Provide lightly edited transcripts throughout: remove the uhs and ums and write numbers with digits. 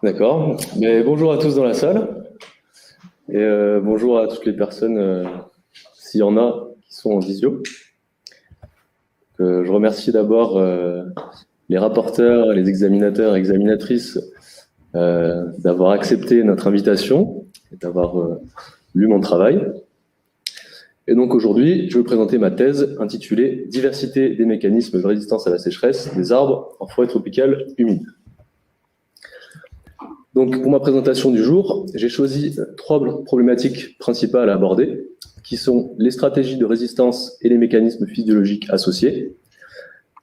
D'accord. Mais bonjour à tous dans la salle et bonjour à toutes les personnes, s'il y en a qui sont en visio. Je remercie d'abord les rapporteurs, les examinateurs et examinatrices d'avoir accepté notre invitation et d'avoir lu mon travail. Et donc aujourd'hui, je vais vous présenter ma thèse intitulée « Diversité des mécanismes de résistance à la sécheresse des arbres en forêt tropicale humide ». Donc, pour ma présentation du jour, j'ai choisi 3 problématiques principales à aborder, qui sont les stratégies de résistance et les mécanismes physiologiques associés,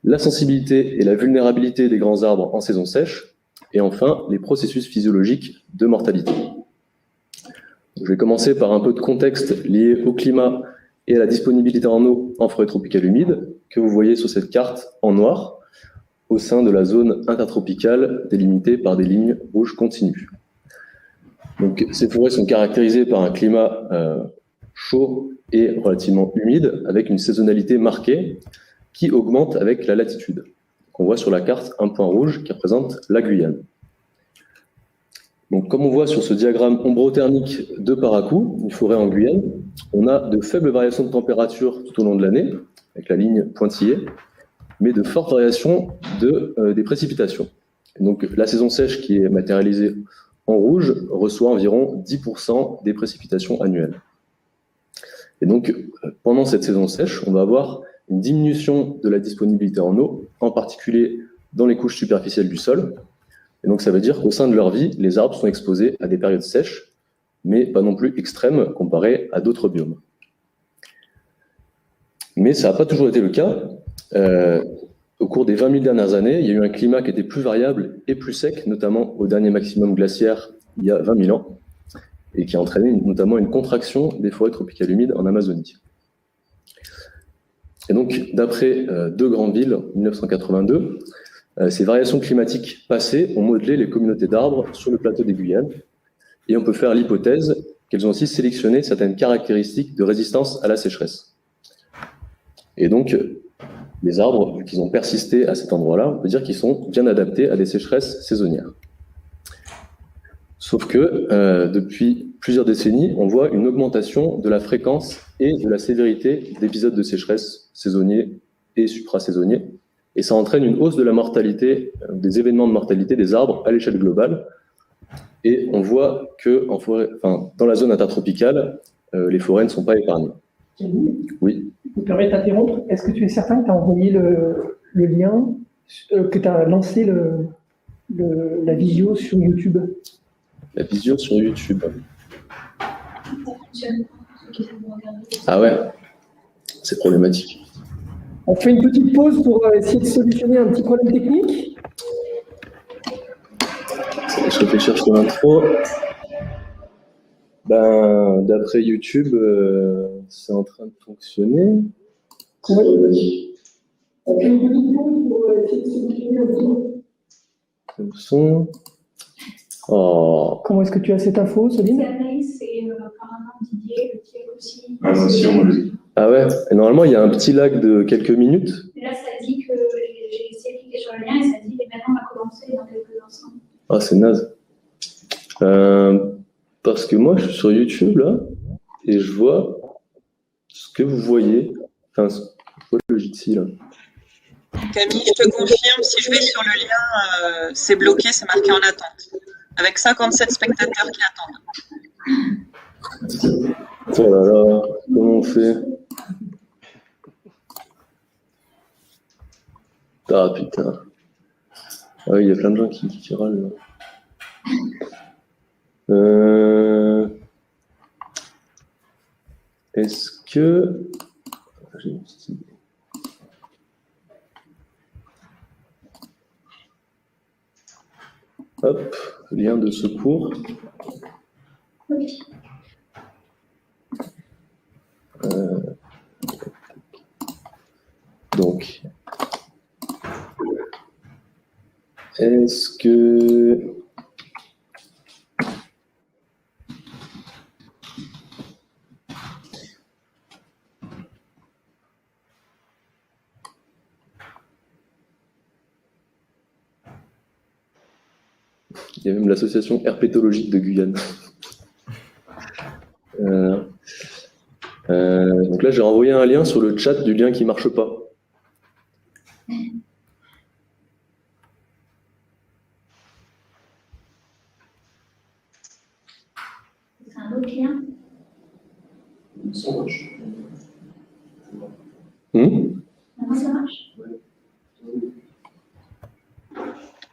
la sensibilité et la vulnérabilité des grands arbres en saison sèche, et enfin, les processus physiologiques de mortalité. Je vais commencer par un peu de contexte lié au climat et à la disponibilité en eau en forêt tropicale humide, que vous voyez sur cette carte en noir, au sein de la zone intertropicale délimitée par des lignes rouges continues. Donc, ces forêts sont caractérisées par un climat chaud et relativement humide, avec une saisonnalité marquée qui augmente avec la latitude. On voit sur la carte un point rouge qui représente la Guyane. Donc, comme on voit sur ce diagramme ombrothermique de Paracou, une forêt en Guyane, on a de faibles variations de température tout au long de l'année, avec la ligne pointillée, mais de fortes variations des précipitations. Et donc, la saison sèche qui est matérialisée en rouge reçoit environ 10% des précipitations annuelles. Et donc, pendant cette saison sèche, on va avoir une diminution de la disponibilité en eau, en particulier dans les couches superficielles du sol. Et donc, ça veut dire qu'au sein de leur vie, les arbres sont exposés à des périodes sèches, mais pas non plus extrêmes comparées à d'autres biomes. Mais ça n'a pas toujours été le cas. Au cours des 20 000 dernières années, il y a eu un climat qui était plus variable et plus sec, notamment au dernier maximum glaciaire il y a 20 000 ans, et qui a entraîné notamment une contraction des forêts tropicales humides en Amazonie. Et donc, d'après 2 grandes villes, en 1982, ces variations climatiques passées ont modelé les communautés d'arbres sur le plateau des Guyanes, et on peut faire l'hypothèse qu'elles ont aussi sélectionné certaines caractéristiques de résistance à la sécheresse. Et donc, les arbres, vu qu'ils ont persisté à cet endroit-là, on peut dire qu'ils sont bien adaptés à des sécheresses saisonnières. Sauf que, depuis plusieurs décennies, on voit une augmentation de la fréquence et de la sévérité d'épisodes de sécheresse saisonniers et suprasaisonniers. Et ça entraîne une hausse de la mortalité, des événements de mortalité des arbres à l'échelle globale. Et on voit que dans la zone intertropicale, les forêts ne sont pas épargnées. Oui. Je me permets de t'interrompre. Est-ce que tu es certain que tu as envoyé le lien, que tu as lancé la visio sur YouTube? La visio sur YouTube. Ah ouais, c'est problématique. On fait une petite pause pour essayer de solutionner un petit problème technique. Je réfléchis sur l'intro. D'après YouTube, c'est en train de fonctionner. On fait une petite pause pour essayer de solutionner un petit. Le son. Oh. Comment est-ce que tu as cette info, Soline? C'est Anaïs et apparemment Didier, qui est aussi. Ah ouais, et normalement il y a un petit lag de quelques minutes. Et là, ça dit que j'ai essayé de cliquer sur le lien et ça dit que maintenant on va commencer dans quelques instants. Ah, c'est naze. Parce que moi je suis sur YouTube là et je vois ce que vous voyez. Enfin, je vois le Jitsi là. Camille, je te confirme, si je vais sur le lien, c'est bloqué, c'est marqué en attente. Avec 57 spectateurs qui attendent. Oh là là, comment on fait? Ah putain. Ah oui, il y a plein de gens qui râlent. Est-ce que... J'ai une petite idée. Hop, lien de secours. Donc, est-ce que... Il y a même l'association herpétologique de Guyane. Donc là, j'ai envoyé un lien sur le chat du lien qui ne marche pas. C'est un autre lien. Maintenant, ça marche.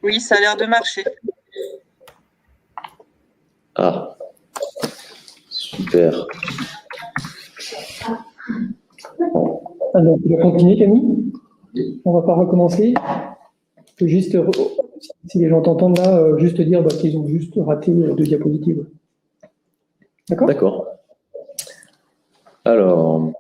Oui, ça a l'air de marcher. Ah, super. Alors, tu vas continuer, Camille. On va pas recommencer. Je peux juste, si les gens t'entendent là, juste dire qu'ils ont juste raté 2 diapositives. D'accord? D'accord. Alors.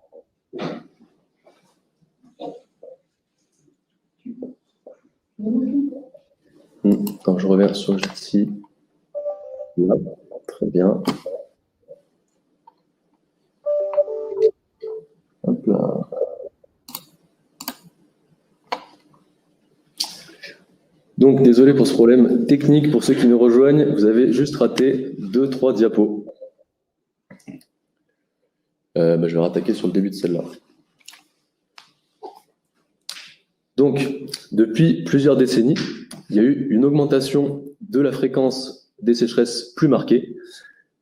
Attends, je reviens sur ici. Là, très bien. Hop là. Donc, désolé pour ce problème technique. Pour ceux qui nous rejoignent, vous avez juste raté 2-3 diapos. Je vais rattaquer sur le début de celle-là. Donc, depuis plusieurs décennies, il y a eu une augmentation de la fréquence des sécheresses plus marquée,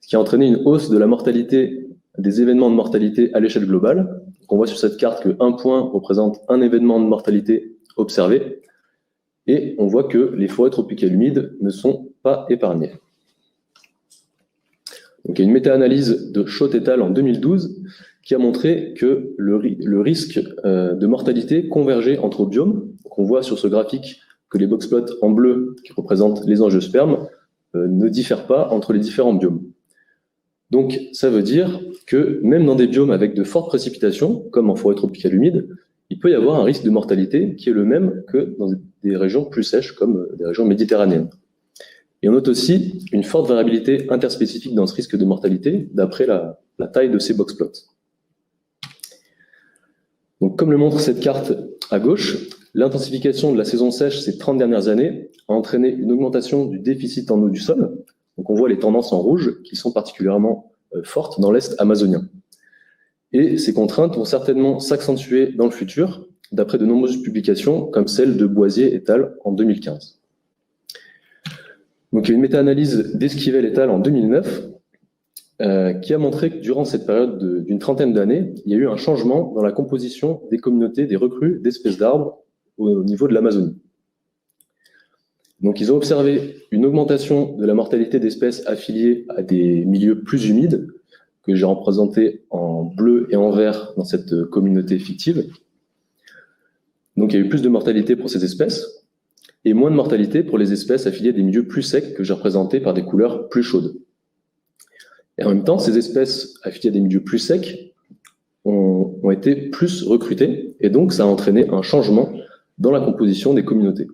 ce qui a entraîné une hausse de la mortalité, des événements de mortalité à l'échelle globale. Donc, on voit sur cette carte qu'un point représente un événement de mortalité observé, et on voit que les forêts tropicales humides ne sont pas épargnées. Donc, il y a une méta-analyse de Schott et al. En 2012 qui a montré que le risque de mortalité convergeait entre biomes. Donc, on voit sur ce graphique que les boxplots en bleu, qui représentent les angiospermes, ne diffèrent pas entre les différents biomes. Donc, ça veut dire que même dans des biomes avec de fortes précipitations, comme en forêt tropicale humide, il peut y avoir un risque de mortalité qui est le même que dans des régions plus sèches, comme des régions méditerranéennes. Et on note aussi une forte variabilité interspécifique dans ce risque de mortalité, d'après la taille de ces boxplots. Donc, comme le montre cette carte à gauche, l'intensification de la saison sèche ces 30 dernières années a entraîné une augmentation du déficit en eau du sol. Donc, on voit les tendances en rouge qui sont particulièrement fortes dans l'Est amazonien. Et ces contraintes vont certainement s'accentuer dans le futur, d'après de nombreuses publications, comme celle de Boisier et al. En 2015. Donc, il y a une méta-analyse d'Esquivel et al. En 2009 qui a montré que durant cette période d'une trentaine d'années, il y a eu un changement dans la composition des communautés des recrues d'espèces d'arbres au niveau de l'Amazonie. Donc, ils ont observé une augmentation de la mortalité d'espèces affiliées à des milieux plus humides, que j'ai représenté en bleu et en vert dans cette communauté fictive. Donc, il y a eu plus de mortalité pour ces espèces et moins de mortalité pour les espèces affiliées à des milieux plus secs que j'ai représentés par des couleurs plus chaudes. Et en même temps, ces espèces affiliées à des milieux plus secs ont été plus recrutées et donc ça a entraîné un changement dans la composition des communautés.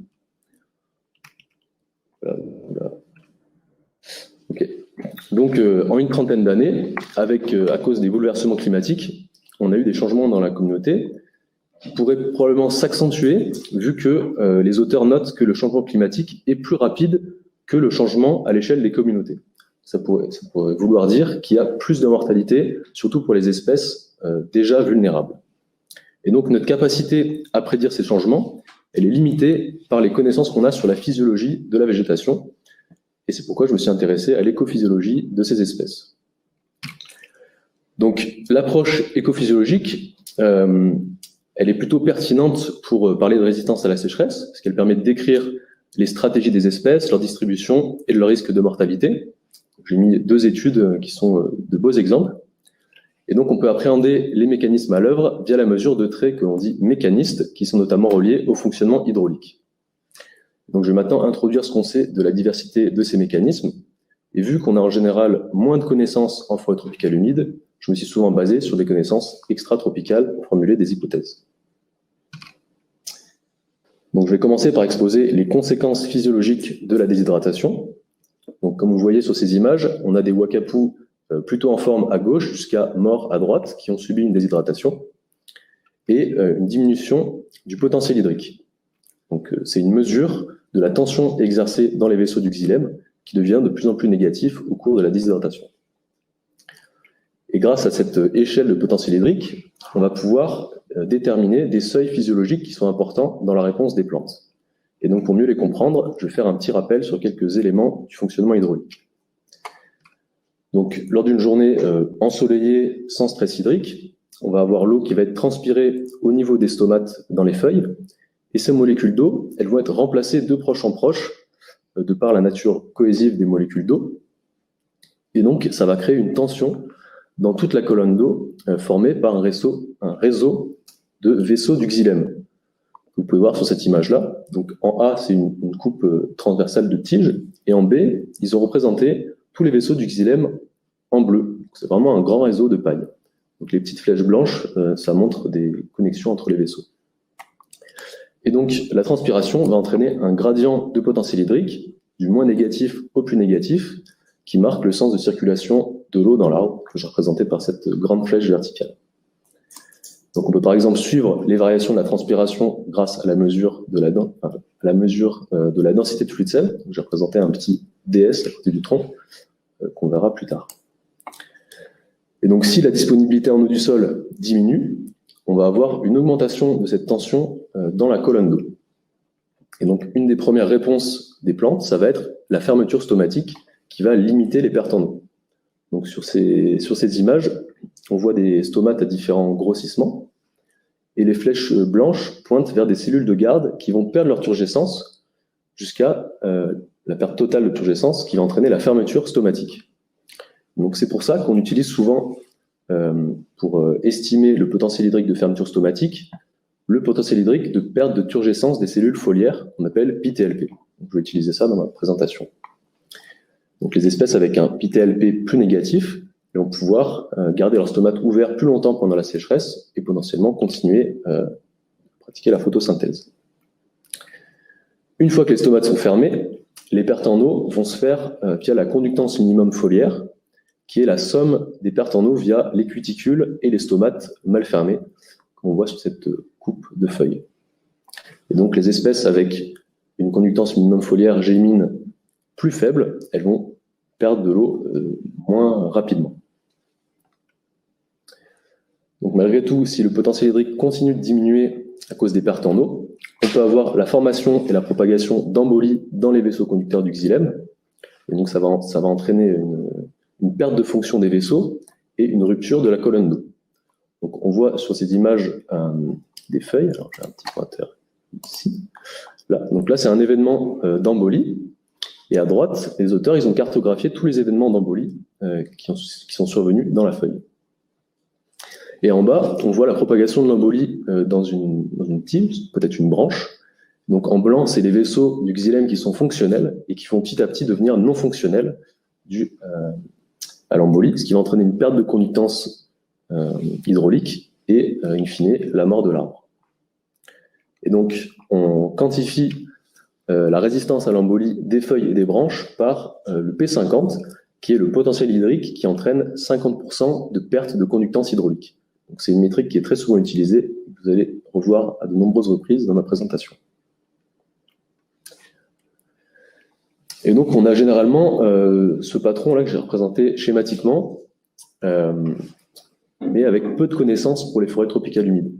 Voilà. Okay. Donc, en une trentaine d'années, à cause des bouleversements climatiques, on a eu des changements dans la communauté qui pourraient probablement s'accentuer, vu que les auteurs notent que le changement climatique est plus rapide que le changement à l'échelle des communautés. Ça pourrait vouloir dire qu'il y a plus de mortalité, surtout pour les espèces déjà vulnérables. Et donc, notre capacité à prédire ces changements, elle est limitée par les connaissances qu'on a sur la physiologie de la végétation. Et c'est pourquoi je me suis intéressé à l'écophysiologie de ces espèces. Donc, l'approche écophysiologique, elle est plutôt pertinente pour parler de résistance à la sécheresse, parce qu'elle permet de décrire les stratégies des espèces, leur distribution et leur risque de mortalité. J'ai mis 2 études qui sont de beaux exemples. Et donc, on peut appréhender les mécanismes à l'œuvre via la mesure de traits que l'on dit mécanistes, qui sont notamment reliés au fonctionnement hydraulique. Donc, je vais maintenant introduire ce qu'on sait de la diversité de ces mécanismes. Et vu qu'on a en général moins de connaissances en forêt tropicale humide, je me suis souvent basé sur des connaissances extra-tropicales pour formuler des hypothèses. Donc, je vais commencer par exposer les conséquences physiologiques de la déshydratation. Donc, comme vous voyez sur ces images, on a des wakapus plutôt en forme à gauche jusqu'à morts à droite qui ont subi une déshydratation et une diminution du potentiel hydrique. Donc, c'est une mesure de la tension exercée dans les vaisseaux du xylème qui devient de plus en plus négatif au cours de la déshydratation. Et grâce à cette échelle de potentiel hydrique, on va pouvoir déterminer des seuils physiologiques qui sont importants dans la réponse des plantes. Et donc, pour mieux les comprendre, je vais faire un petit rappel sur quelques éléments du fonctionnement hydraulique. Donc, lors d'une journée ensoleillée sans stress hydrique, on va avoir l'eau qui va être transpirée au niveau des stomates dans les feuilles. Et ces molécules d'eau, elles vont être remplacées de proche en proche, de par la nature cohésive des molécules d'eau. Et donc, ça va créer une tension dans toute la colonne d'eau formée par un réseau de vaisseaux du xylème. Vous pouvez voir sur cette image-là. Donc, en A, c'est une coupe transversale de tige. Et en B, ils ont représenté tous les vaisseaux du xylème en bleu. C'est vraiment un grand réseau de paille. Donc, les petites flèches blanches, ça montre des connexions entre les vaisseaux. Et donc, la transpiration va entraîner un gradient de potentiel hydrique, du moins négatif au plus négatif, qui marque le sens de circulation de l'eau dans l'arbre, que j'ai représenté par cette grande flèche verticale. Donc, on peut par exemple suivre les variations de la transpiration grâce à la mesure de la densité de fluide sel. J'ai représenté un petit DS à côté du tronc, qu'on verra plus tard. Et donc, si la disponibilité en eau du sol diminue, on va avoir une augmentation de cette tension dans la colonne d'eau. Et donc, une des premières réponses des plantes, ça va être la fermeture stomatique qui va limiter les pertes en eau. Donc, sur ces images, on voit des stomates à différents grossissements et les flèches blanches pointent vers des cellules de garde qui vont perdre leur turgescence jusqu'à la perte totale de turgescence qui va entraîner la fermeture stomatique. Donc, c'est pour ça qu'on utilise souvent, pour estimer le potentiel hydrique de fermeture stomatique, le potentiel hydrique de perte de turgescence des cellules foliaires, qu'on appelle PTLP. Donc, je vais utiliser ça dans ma présentation. Donc, les espèces avec un PTLP plus négatif vont pouvoir garder leur stomate ouvert plus longtemps pendant la sécheresse et potentiellement continuer à pratiquer la photosynthèse. Une fois que les stomates sont fermés, les pertes en eau vont se faire via la conductance minimum foliaire, qui est la somme des pertes en eau via les cuticules et les stomates mal fermés, comme on voit sur cette coupe de feuilles. Et donc, les espèces avec une conductance minimum foliaire gémine plus faible, elles vont perdre de l'eau moins rapidement. Donc, malgré tout, si le potentiel hydrique continue de diminuer à cause des pertes en eau, on peut avoir la formation et la propagation d'embolies dans les vaisseaux conducteurs du xylème. Et donc, ça va entraîner une perte de fonction des vaisseaux et une rupture de la colonne d'eau. Donc, on voit sur ces images des feuilles. Alors, j'ai un petit pointeur ici. Là. Donc là, c'est un événement d'embolie. Et à droite, les auteurs, ils ont cartographié tous les événements d'embolie qui sont survenus dans la feuille. Et en bas, on voit la propagation de l'embolie dans une tige, peut-être une branche. Donc en blanc, c'est les vaisseaux du xylème qui sont fonctionnels et qui vont petit à petit devenir non fonctionnels dû à l'embolie, ce qui va entraîner une perte de conductance hydraulique et, in fine, la mort de l'arbre. Et donc, on quantifie la résistance à l'embolie des feuilles et des branches par le P50, qui est le potentiel hydrique qui entraîne 50% de perte de conductance hydraulique. Donc, c'est une métrique qui est très souvent utilisée, que vous allez revoir à de nombreuses reprises dans ma présentation. Et donc, on a généralement ce patron-là que j'ai représenté schématiquement, mais avec peu de connaissances pour les forêts tropicales humides.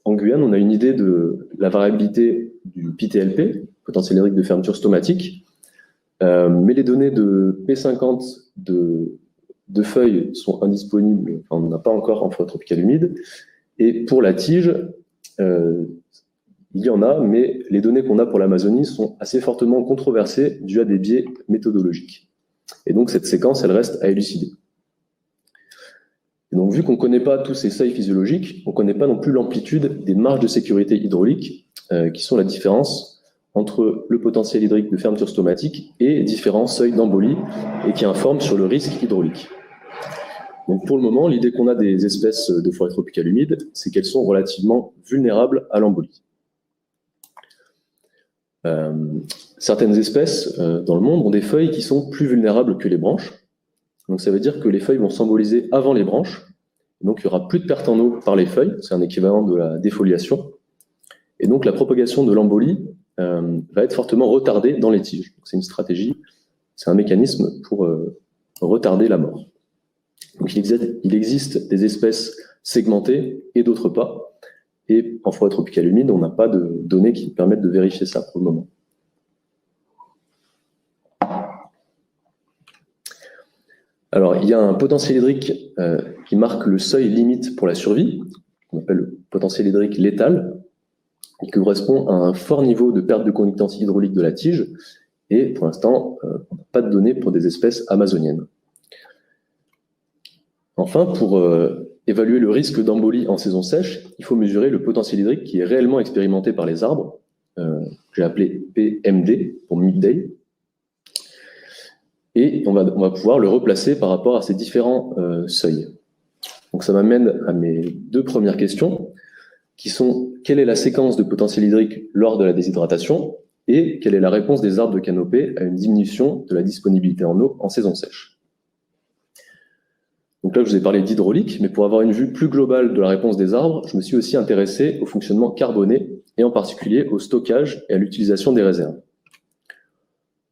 En Guyane, on a une idée de la variabilité du PTLP, potentiel hydrique de fermeture stomatique, mais les données de P50 de feuilles sont indisponibles, enfin, on n'en a pas encore en forêt tropicale humide, et pour la tige, il y en a, mais les données qu'on a pour l'Amazonie sont assez fortement controversées dû à des biais méthodologiques. Et donc cette séquence, elle reste à élucider. Et donc vu qu'on ne connaît pas tous ces seuils physiologiques, on ne connaît pas non plus l'amplitude des marges de sécurité hydraulique, qui sont la différence entre le potentiel hydrique de fermeture stomatique et différents seuils d'embolie, et qui informent sur le risque hydraulique. Donc pour le moment, l'idée qu'on a des espèces de forêt tropicale humide, c'est qu'elles sont relativement vulnérables à l'embolie. Certaines espèces dans le monde ont des feuilles qui sont plus vulnérables que les branches. Donc ça veut dire que les feuilles vont s'emboliser avant les branches. Donc il n'y aura plus de perte en eau par les feuilles, c'est un équivalent de la défoliation. Et donc la propagation de l'embolie va être fortement retardée dans les tiges. C'est une stratégie c'est un mécanisme pour retarder la mort. Donc il existe des espèces segmentées et d'autres pas. Et en forêt tropicale humide, on n'a pas de données qui permettent de vérifier ça pour le moment. Alors, il y a un potentiel hydrique qui marque le seuil limite pour la survie, qu'on appelle le potentiel hydrique létal, et qui correspond à un fort niveau de perte de conductance hydraulique de la tige. Et pour l'instant, on n'a pas de données pour des espèces amazoniennes. Enfin, pour évaluer le risque d'embolie en saison sèche, il faut mesurer le potentiel hydrique qui est réellement expérimenté par les arbres, que j'ai appelé PMD pour midday. Et on va pouvoir le replacer par rapport à ces différents seuils. Donc ça m'amène à mes deux premières questions, qui sont quelle est la séquence de potentiel hydrique lors de la déshydratation et quelle est la réponse des arbres de canopée à une diminution de la disponibilité en eau en saison sèche. Donc là, je vous ai parlé d'hydraulique, mais pour avoir une vue plus globale de la réponse des arbres, je me suis aussi intéressé au fonctionnement carboné et en particulier au stockage et à l'utilisation des réserves.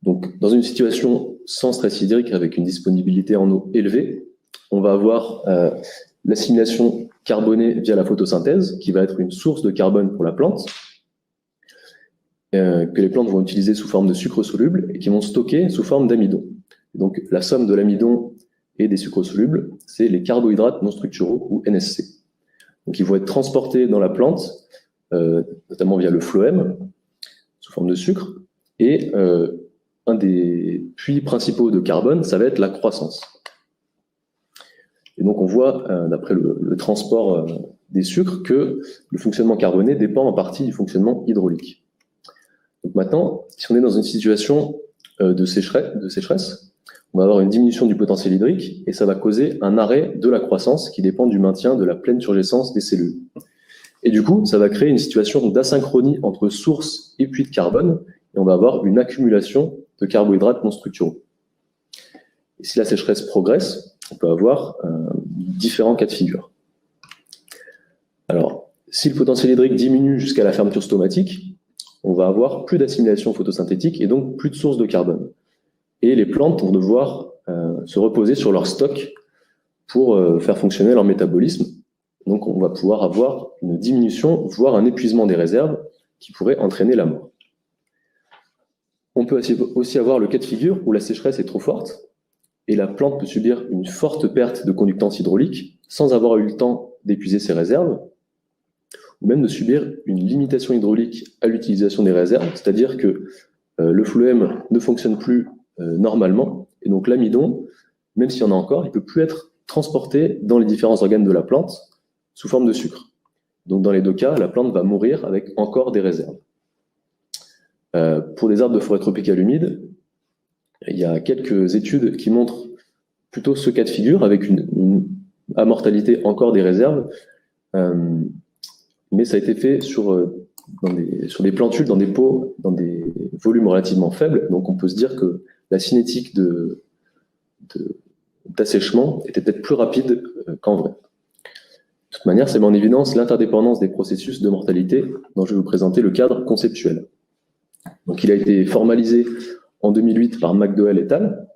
Donc, dans une situation sans stress hydrique avec une disponibilité en eau élevée, on va avoir l'assimilation carbonée via la photosynthèse, qui va être une source de carbone pour la plante, que les plantes vont utiliser sous forme de sucre soluble et qui vont stocker sous forme d'amidon. Donc, la somme de l'amidon et des sucres solubles, c'est les carbohydrates non structuraux, ou NSC. Donc, ils vont être transportés dans la plante, notamment via le phloème, sous forme de sucre, et un des puits principaux de carbone, ça va être la croissance. Et donc, on voit, d'après le transport des sucres, que le fonctionnement carboné dépend en partie du fonctionnement hydraulique. Donc maintenant, si on est dans une situation de sécheresse, on va avoir une diminution du potentiel hydrique et ça va causer un arrêt de la croissance qui dépend du maintien de la pleine surgescence des cellules. Et du coup, ça va créer une situation d'asynchronie entre source et puits de carbone et on va avoir une accumulation de carbohydrates non structuraux. Et si la sécheresse progresse, on peut avoir différents cas de figure. Alors, si le potentiel hydrique diminue jusqu'à la fermeture stomatique, on va avoir plus d'assimilation photosynthétique et donc plus de sources de carbone. Et les plantes vont devoir se reposer sur leur stock pour faire fonctionner leur métabolisme. Donc on va pouvoir avoir une diminution, voire un épuisement des réserves qui pourrait entraîner la mort. On peut aussi avoir le cas de figure où la sécheresse est trop forte et la plante peut subir une forte perte de conductance hydraulique sans avoir eu le temps d'épuiser ses réserves, ou même de subir une limitation hydraulique à l'utilisation des réserves, c'est-à-dire que le phloème ne fonctionne plus normalement, et donc l'amidon, même s'il y en a encore, il ne peut plus être transporté dans les différents organes de la plante sous forme de sucre. Donc dans les deux cas, la plante va mourir avec encore des réserves. Pour des arbres de forêt tropicale humide, il y a quelques études qui montrent plutôt ce cas de figure avec une amortalité encore des réserves, mais ça a été fait sur des plantules, dans des pots, dans des volumes relativement faibles, donc on peut se dire que la cinétique d'assèchement était peut-être plus rapide qu'en vrai. De toute manière, ça met en évidence l'interdépendance des processus de mortalité dont je vais vous présenter le cadre conceptuel. Donc, il a été formalisé en 2008 par McDowell et al.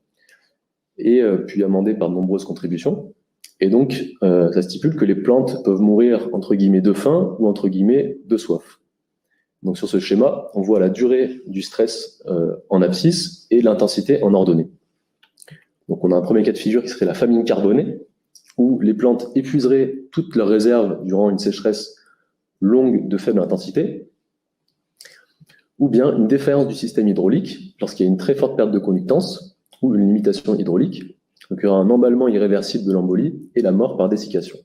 Et puis amendé par de nombreuses contributions. Et donc, ça stipule que les plantes peuvent mourir entre guillemets de faim ou entre guillemets de soif. Donc sur ce schéma, on voit la durée du stress en abscisse et l'intensité en ordonnée. Donc on a un premier cas de figure qui serait la famine carbonée, où les plantes épuiseraient toutes leurs réserves durant une sécheresse longue de faible intensité, ou bien une défaillance du système hydraulique, lorsqu'il y a une très forte perte de conductance, ou une limitation hydraulique, donc il y aura un emballement irréversible de l'embolie et la mort par dessiccation.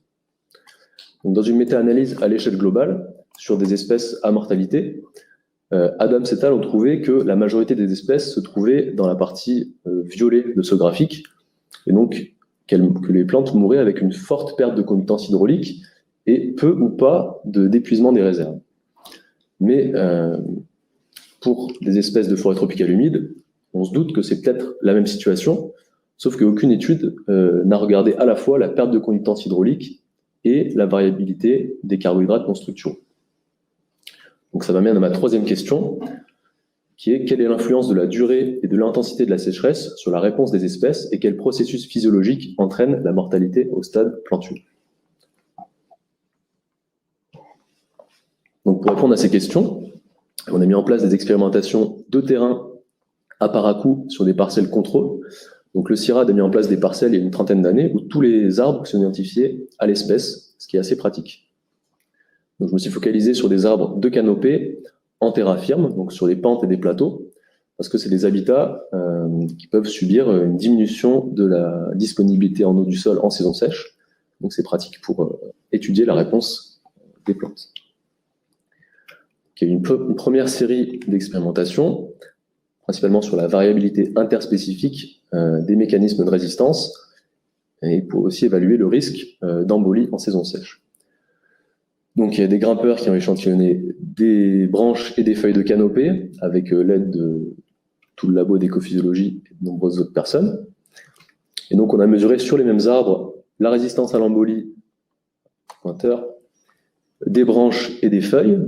Donc dans une méta-analyse à l'échelle globale, sur des espèces à mortalité, Adams et al. Ont trouvé que la majorité des espèces se trouvaient dans la partie violet de ce graphique, et donc que les plantes mouraient avec une forte perte de conductance hydraulique et peu ou pas d'épuisement des réserves. Mais pour des espèces de forêt tropicale humide, on se doute que c'est peut-être la même situation, sauf qu'aucune étude n'a regardé à la fois la perte de conductance hydraulique et la variabilité des carbohydrates non structuraux. Donc ça m'amène à ma troisième question, qui est quelle est l'influence de la durée et de l'intensité de la sécheresse sur la réponse des espèces et quel processus physiologique entraîne la mortalité au stade plantule. Donc pour répondre à ces questions, on a mis en place des expérimentations de terrain à Parakou sur des parcelles contrôle. Donc le CIRAD a mis en place des parcelles il y a une trentaine d'années où tous les arbres sont identifiés à l'espèce, ce qui est assez pratique. Donc je me suis focalisé sur des arbres de canopée en terra firme, donc sur les pentes et des plateaux, parce que c'est des habitats qui peuvent subir une diminution de la disponibilité en eau du sol en saison sèche. Donc c'est pratique pour étudier la réponse des plantes. Il y a eu une première série d'expérimentations, principalement sur la variabilité interspécifique des mécanismes de résistance, et pour aussi évaluer le risque d'embolie en saison sèche. Donc il y a des grimpeurs qui ont échantillonné des branches et des feuilles de canopée avec l'aide de tout le labo d'écophysiologie et de nombreuses autres personnes. Et donc on a mesuré sur les mêmes arbres la résistance à l'embolie, pointeur, des branches et des feuilles,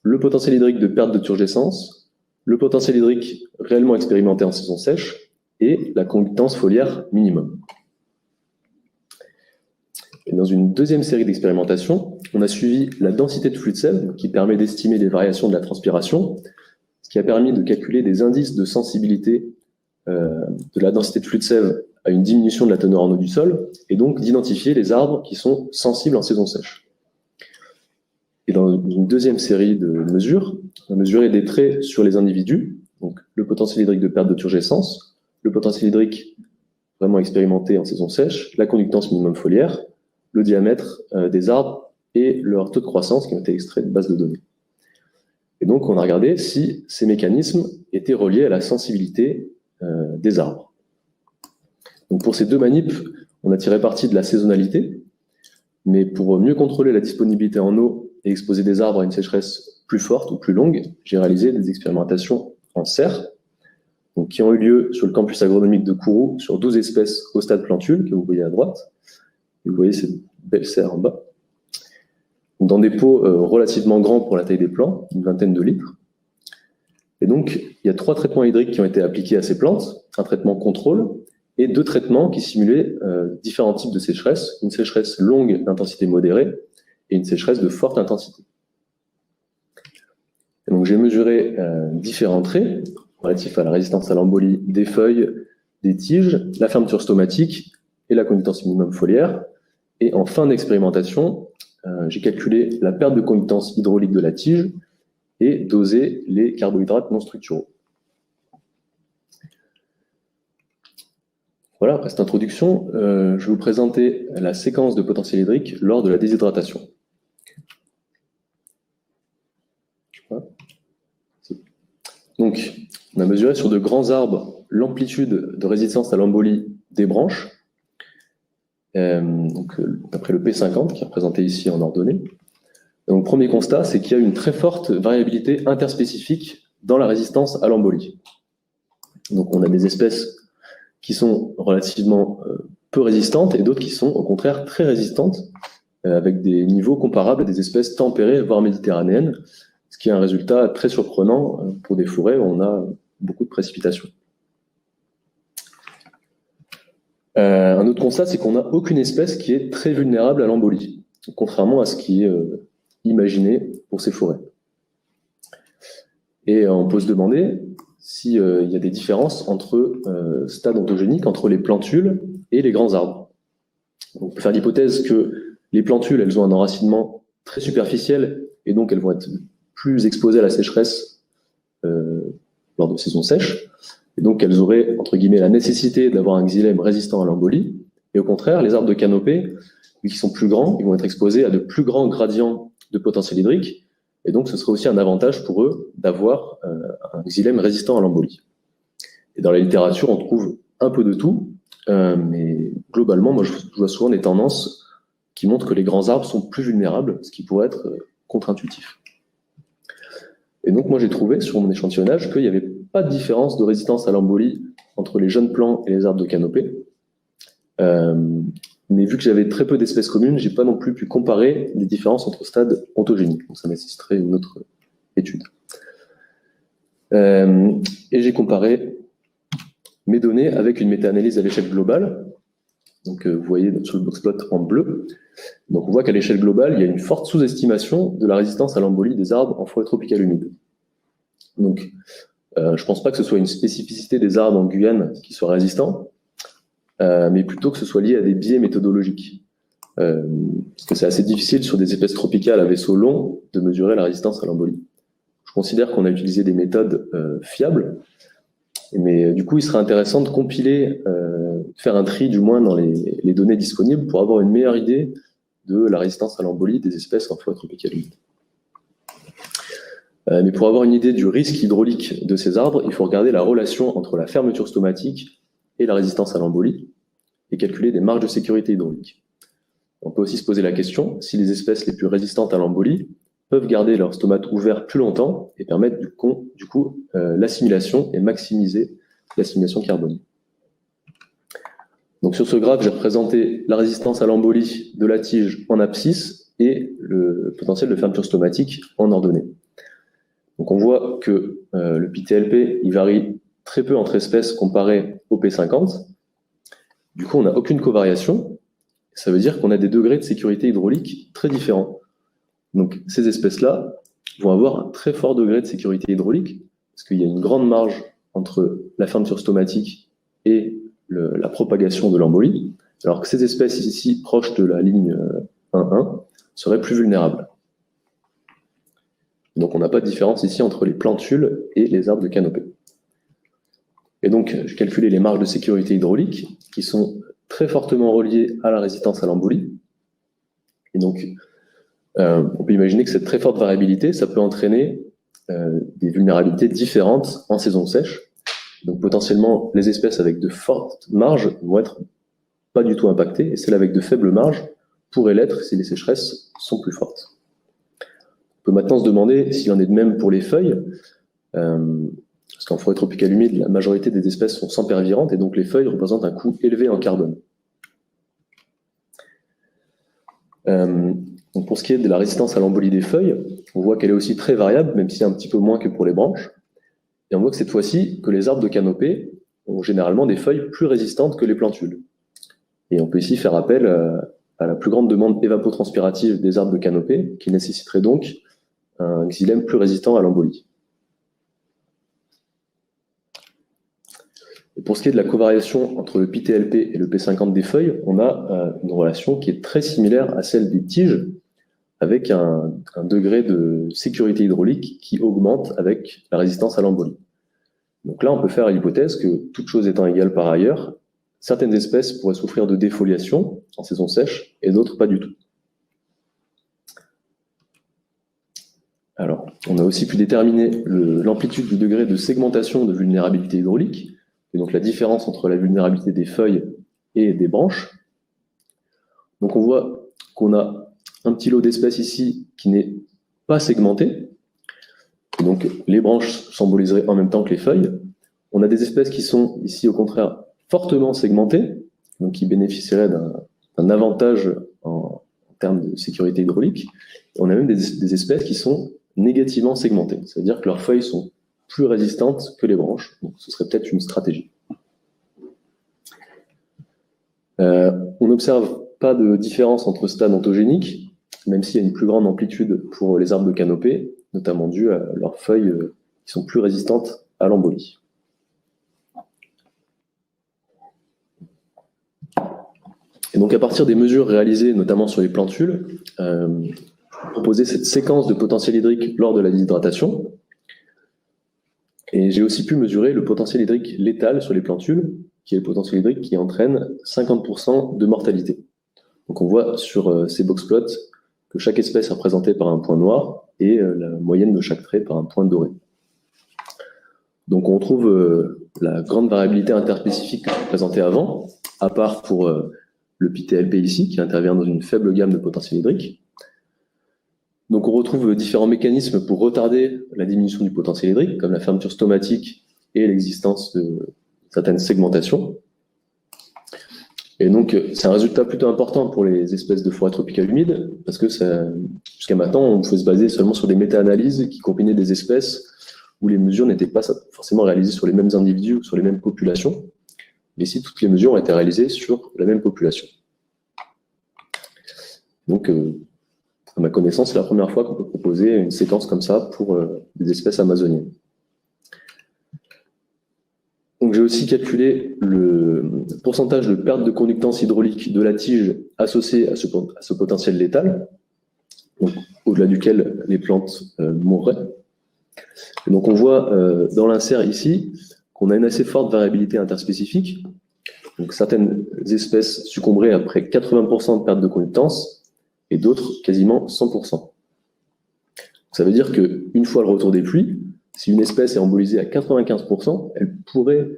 le potentiel hydrique de perte de turgescence, le potentiel hydrique réellement expérimenté en saison sèche et la conductance foliaire minimum. Et dans une deuxième série d'expérimentations, on a suivi la densité de flux de sève, qui permet d'estimer les variations de la transpiration, ce qui a permis de calculer des indices de sensibilité de la densité de flux de sève à une diminution de la teneur en eau du sol, et donc d'identifier les arbres qui sont sensibles en saison sèche. Et dans une deuxième série de mesures, on a mesuré des traits sur les individus, donc le potentiel hydrique de perte de turgescence, le potentiel hydrique vraiment expérimenté en saison sèche, la conductance minimum foliaire, le diamètre des arbres et leur taux de croissance qui ont été extraits de bases de données. Et donc on a regardé si ces mécanismes étaient reliés à la sensibilité des arbres. Donc pour ces deux manips, on a tiré parti de la saisonnalité, mais pour mieux contrôler la disponibilité en eau et exposer des arbres à une sécheresse plus forte ou plus longue, j'ai réalisé des expérimentations en serre, donc qui ont eu lieu sur le campus agronomique de Kourou sur 12 espèces au stade plantule, que vous voyez à droite. Et vous voyez cette belle serre en bas. Dans des pots relativement grands pour la taille des plants, une vingtaine de litres. Et donc, il y a 3 traitements hydriques qui ont été appliqués à ces plantes, un traitement contrôle et 2 traitements qui simulaient différents types de sécheresse, une sécheresse longue d'intensité modérée et une sécheresse de forte intensité. Et donc j'ai mesuré différents traits relatifs à la résistance à l'embolie des feuilles, des tiges, la fermeture stomatique et la conductance minimum foliaire. Et en fin d'expérimentation, j'ai calculé la perte de conductance hydraulique de la tige et dosé les carbohydrates non structuraux. Voilà, après cette introduction, je vais vous présenter la séquence de potentiel hydrique lors de la déshydratation. Donc, on a mesuré sur de grands arbres l'amplitude de résistance à l'embolie des branches, d'après le P50 qui est représenté ici en ordonnée. Donc, premier constat, c'est qu'il y a une très forte variabilité interspécifique dans la résistance à l'embolie. Donc, on a des espèces qui sont relativement peu résistantes et d'autres qui sont au contraire très résistantes, avec des niveaux comparables à des espèces tempérées, voire méditerranéennes, ce qui est un résultat très surprenant pour des forêts où on a beaucoup de précipitations. Un autre constat, c'est qu'on n'a aucune espèce qui est très vulnérable à l'embolie, contrairement à ce qui est imaginé pour ces forêts. Et on peut se demander s'il y a des différences entre stades ontogéniques, entre les plantules et les grands arbres. On peut faire l'hypothèse que les plantules, elles ont un enracinement très superficiel et donc elles vont être plus exposées à la sécheresse lors de saisons sèches, et donc elles auraient, entre guillemets, la nécessité d'avoir un xylème résistant à l'embolie, et au contraire, les arbres de canopée, vu qu'ils sont plus grands, ils vont être exposés à de plus grands gradients de potentiel hydrique, et donc ce serait aussi un avantage pour eux d'avoir un xylème résistant à l'embolie. Et dans la littérature, on trouve un peu de tout, mais globalement, moi je vois souvent des tendances qui montrent que les grands arbres sont plus vulnérables, ce qui pourrait être contre-intuitif. Et donc moi j'ai trouvé sur mon échantillonnage qu'il n'y avait pas de différence de résistance à l'embolie entre les jeunes plants et les arbres de canopée. Mais vu que j'avais très peu d'espèces communes, j'ai pas non plus pu comparer les différences entre stades ontogéniques. Donc ça nécessiterait une autre étude. Et j'ai comparé mes données avec une méta-analyse à l'échelle globale. Donc, vous voyez sur le boxplot en bleu. Donc, on voit qu'à l'échelle globale, il y a une forte sous-estimation de la résistance à l'embolie des arbres en forêt tropicale humide. Donc, je ne pense pas que ce soit une spécificité des arbres en Guyane qui soient résistants, mais plutôt que ce soit lié à des biais méthodologiques. Parce que c'est assez difficile sur des espèces tropicales à vaisseau long de mesurer la résistance à l'embolie. Je considère qu'on a utilisé des méthodes fiables, mais du coup, il serait intéressant de compiler, faire un tri du moins dans les données disponibles pour avoir une meilleure idée de la résistance à l'embolie des espèces en forêt tropicale humide. Mais pour avoir une idée du risque hydraulique de ces arbres, il faut regarder la relation entre la fermeture stomatique et la résistance à l'embolie et calculer des marges de sécurité hydraulique. On peut aussi se poser la question si les espèces les plus résistantes à l'embolie peuvent garder leur stomate ouvert plus longtemps et permettre du coup l'assimilation et maximiser l'assimilation carbone. Donc sur ce graphe, j'ai représenté la résistance à l'embolie de la tige en abscisse et le potentiel de fermeture stomatique en ordonnée. Donc on voit que le PTLP il varie très peu entre espèces comparé au P50. Du coup, on n'a aucune covariation. Ça veut dire qu'on a des degrés de sécurité hydraulique très différents. Donc ces espèces-là vont avoir un très fort degré de sécurité hydraulique parce qu'il y a une grande marge entre la fermeture stomatique et la propagation de l'embolie, alors que ces espèces ici, proches de la ligne 1,1, seraient plus vulnérables. Donc on n'a pas de différence ici entre les plantules et les arbres de canopée. Et donc, j'ai calculé les marges de sécurité hydraulique qui sont très fortement reliées à la résistance à l'embolie. Et donc, on peut imaginer que cette très forte variabilité, ça peut entraîner des vulnérabilités différentes en saison sèche. Donc, potentiellement, les espèces avec de fortes marges vont être pas du tout impactées, et celles avec de faibles marges pourraient l'être si les sécheresses sont plus fortes. On peut maintenant se demander s'il en est de même pour les feuilles. Parce qu'en forêt tropicale humide, la majorité des espèces sont sempervirantes et donc les feuilles représentent un coût élevé en carbone. Donc pour ce qui est de la résistance à l'embolie des feuilles, on voit qu'elle est aussi très variable, même si un petit peu moins que pour les branches. Et on voit que cette fois-ci, que les arbres de canopée ont généralement des feuilles plus résistantes que les plantules. Et on peut ici faire appel à la plus grande demande évapotranspirative des arbres de canopée, qui nécessiterait donc un xylème plus résistant à l'embolie. Et pour ce qui est de la covariation entre le PTLP et le P50 des feuilles, on a une relation qui est très similaire à celle des tiges, avec un degré de sécurité hydraulique qui augmente avec la résistance à l'embolie. Donc là, on peut faire l'hypothèse que, toutes choses étant égales par ailleurs, certaines espèces pourraient souffrir de défoliation en saison sèche et d'autres pas du tout. Alors, on a aussi pu déterminer l'amplitude du degré de segmentation de vulnérabilité hydraulique, et donc la différence entre la vulnérabilité des feuilles et des branches. Donc on voit qu'on a un petit lot d'espèces ici qui n'est pas segmenté. Et donc les branches symboliseraient en même temps que les feuilles. On a des espèces qui sont ici au contraire fortement segmentées, donc qui bénéficieraient d'un avantage en termes de sécurité hydraulique. Et on a même des espèces qui sont négativement segmentées, c'est-à-dire que leurs feuilles sont plus résistantes que les branches. Donc, ce serait peut-être une stratégie. On n'observe pas de différence entre stades ontogéniques, même s'il y a une plus grande amplitude pour les arbres de canopée, notamment due à leurs feuilles qui sont plus résistantes à l'embolie. Et donc, à partir des mesures réalisées, notamment sur les plantules, proposer cette séquence de potentiel hydrique lors de la déshydratation. Et j'ai aussi pu mesurer le potentiel hydrique létal sur les plantules, qui est le potentiel hydrique qui entraîne 50% de mortalité. Donc on voit sur ces boxplots que chaque espèce est représentée par un point noir et la moyenne de chaque trait par un point doré. Donc on retrouve la grande variabilité interspécifique que je présentais avant, à part pour le PTLP ici, qui intervient dans une faible gamme de potentiel hydrique. Donc on retrouve différents mécanismes pour retarder la diminution du potentiel hydrique, comme la fermeture stomatique et l'existence de certaines segmentations. Et donc c'est un résultat plutôt important pour les espèces de forêt tropicale humide, parce que jusqu'à maintenant on pouvait se baser seulement sur des méta-analyses qui combinaient des espèces où les mesures n'étaient pas forcément réalisées sur les mêmes individus ou sur les mêmes populations, mais ici, toutes les mesures ont été réalisées sur la même population. Donc, à ma connaissance, c'est la première fois qu'on peut proposer une séquence comme ça pour des espèces amazoniennes. Donc, j'ai aussi calculé le pourcentage de perte de conductance hydraulique de la tige associée à ce potentiel létal, au-delà duquel les plantes mourraient. Et donc, on voit dans l'insert ici qu'on a une assez forte variabilité interspécifique. Donc, certaines espèces succomberaient après 80% de perte de conductance et d'autres quasiment 100%. Ça veut dire qu'une fois le retour des pluies, si une espèce est embolisée à 95%, elle pourrait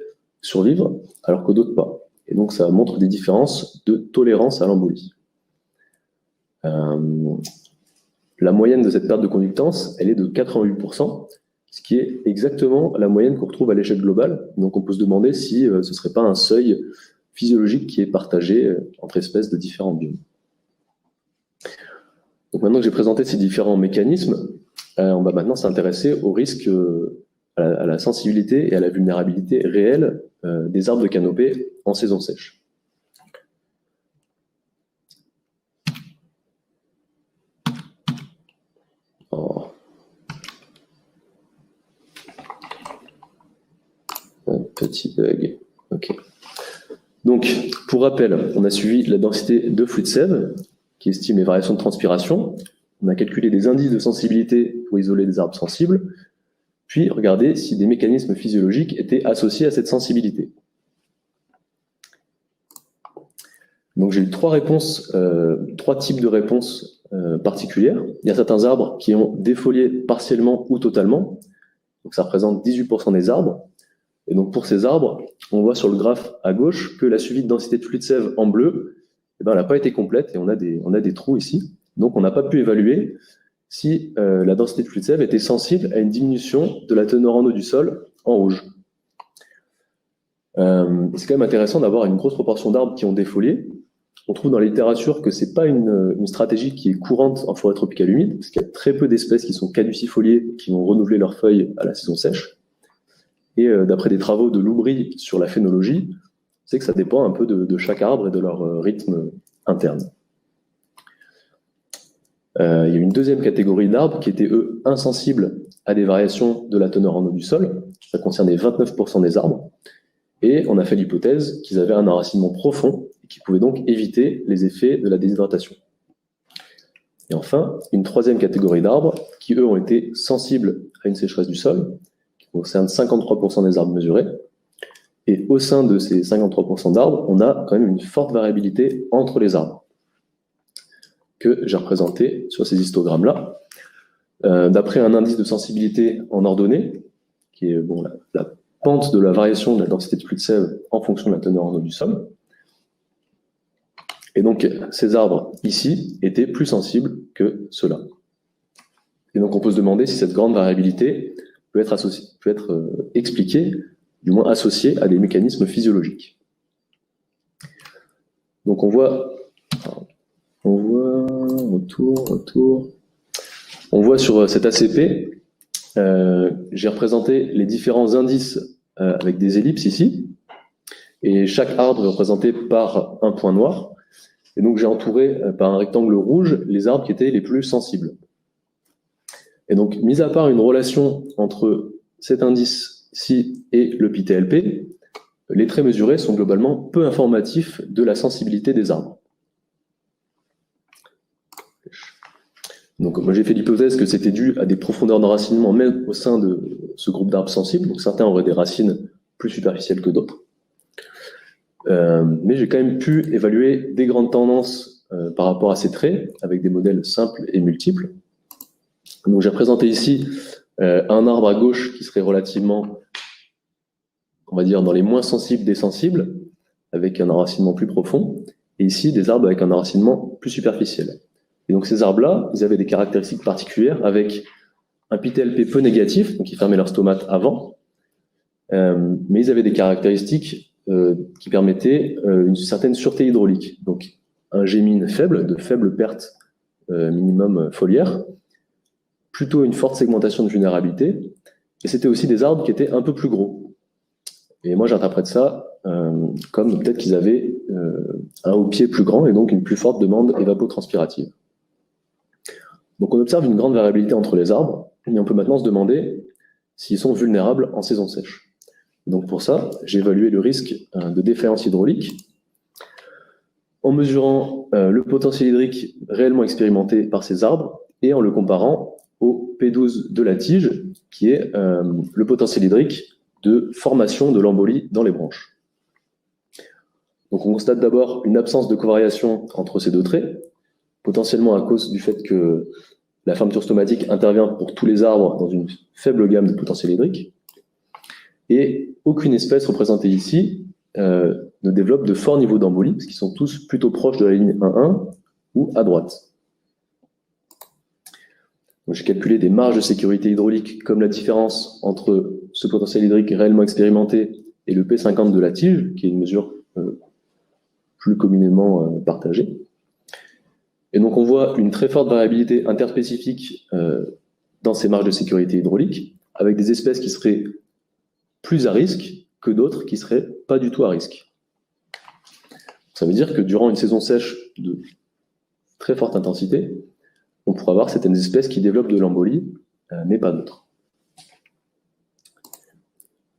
survivre alors que d'autres pas. Et donc, ça montre des différences de tolérance à l'embolie. La moyenne de cette perte de conductance, elle est de 88%, ce qui est exactement la moyenne qu'on retrouve à l'échelle globale. Donc, on peut se demander si ce ne serait pas un seuil physiologique qui est partagé entre espèces de différents biomes. Donc, maintenant que j'ai présenté ces différents mécanismes, on va maintenant s'intéresser au risque, à la sensibilité et à la vulnérabilité réelle des arbres de canopée en saison sèche. Oh. Un petit bug. OK. Donc, pour rappel, on a suivi la densité de flux de sève qui estime les variations de transpiration. On a calculé des indices de sensibilité pour isoler des arbres sensibles, puis regardé si des mécanismes physiologiques étaient associés à cette sensibilité. Donc j'ai eu trois types de réponses particulières. Il y a certains arbres qui ont défolié partiellement ou totalement, donc ça représente 18% des arbres. Et donc pour ces arbres, on voit sur le graphe à gauche que la suivi de densité de flux de sève en bleu, elle n'a pas été complète et on a des trous ici. Donc on n'a pas pu évaluer si la densité de flux de sève était sensible à une diminution de la teneur en eau du sol en rouge. C'est quand même intéressant d'avoir une grosse proportion d'arbres qui ont défolié. On trouve dans la littérature que ce n'est pas une stratégie qui est courante en forêt tropicale humide, parce qu'il y a très peu d'espèces qui sont caducifoliées, qui vont renouveler leurs feuilles à la saison sèche. Et d'après des travaux de Loubry sur la phénologie, c'est que ça dépend un peu de chaque arbre et de leur rythme interne. Il y a une deuxième catégorie d'arbres qui étaient, eux, insensibles à des variations de la teneur en eau du sol. Ça concernait 29% des arbres. Et on a fait l'hypothèse qu'ils avaient un enracinement profond et qui pouvait donc éviter les effets de la déshydratation. Et enfin, une troisième catégorie d'arbres qui, eux, ont été sensibles à une sécheresse du sol, qui concerne 53% des arbres mesurés. Et au sein de ces 53% d'arbres, on a quand même une forte variabilité entre les arbres, que j'ai représenté sur ces histogrammes-là. D'après un indice de sensibilité en ordonnée, qui est la pente de la variation de la densité de flux de sève en fonction de la teneur en eau du sol. Et donc, ces arbres ici étaient plus sensibles que ceux-là. Et donc, on peut se demander si cette grande variabilité peut être expliquée, du moins associée à des mécanismes physiologiques. Donc, on voit retour. On voit sur cet ACP, j'ai représenté les différents indices avec des ellipses ici, et chaque arbre est représenté par un point noir. Et donc j'ai entouré par un rectangle rouge les arbres qui étaient les plus sensibles. Et donc, mis à part une relation entre cet indice-ci et le PTLP, les traits mesurés sont globalement peu informatifs de la sensibilité des arbres. Donc, moi, j'ai fait l'hypothèse que c'était dû à des profondeurs d'enracinement même au sein de ce groupe d'arbres sensibles. Donc, certains auraient des racines plus superficielles que d'autres. Mais j'ai quand même pu évaluer des grandes tendances par rapport à ces traits avec des modèles simples et multiples. Donc, j'ai présenté ici un arbre à gauche qui serait relativement, on va dire, dans les moins sensibles des sensibles, avec un enracinement plus profond. Et ici, des arbres avec un enracinement plus superficiel. Et donc ces arbres-là, ils avaient des caractéristiques particulières avec un PTLP peu négatif, donc ils fermaient leur stomate avant, mais ils avaient des caractéristiques qui permettaient une certaine sûreté hydraulique. Donc un G-min faible, de faible perte minimum foliaire, plutôt une forte segmentation de vulnérabilité, Et c'était aussi des arbres qui étaient un peu plus gros. Et moi, j'interprète ça comme peut-être qu'ils avaient un haut pied plus grand et donc une plus forte demande évapotranspirative. Donc on observe une grande variabilité entre les arbres, et on peut maintenant se demander s'ils sont vulnérables en saison sèche. Donc pour ça, j'ai évalué le risque de défaillance hydraulique en mesurant le potentiel hydrique réellement expérimenté par ces arbres et en le comparant au P12 de la tige, qui est le potentiel hydrique de formation de l'embolie dans les branches. Donc on constate d'abord une absence de covariation entre ces deux traits, potentiellement à cause du fait que la fermeture stomatique intervient pour tous les arbres dans une faible gamme de potentiel hydrique, et aucune espèce représentée ici ne développe de forts niveaux d'embolie, parce qu'ils sont tous plutôt proches de la ligne 1,1 ou à droite. J'ai calculé des marges de sécurité hydraulique comme la différence entre ce potentiel hydrique réellement expérimenté et le P50 de la tige, qui est une mesure plus communément partagée. Et donc on voit une très forte variabilité interspécifique dans ces marges de sécurité hydraulique, avec des espèces qui seraient plus à risque que d'autres qui seraient pas du tout à risque. Ça veut dire que durant une saison sèche de très forte intensité, on pourra avoir certaines espèces qui développent de l'embolie, mais pas d'autres.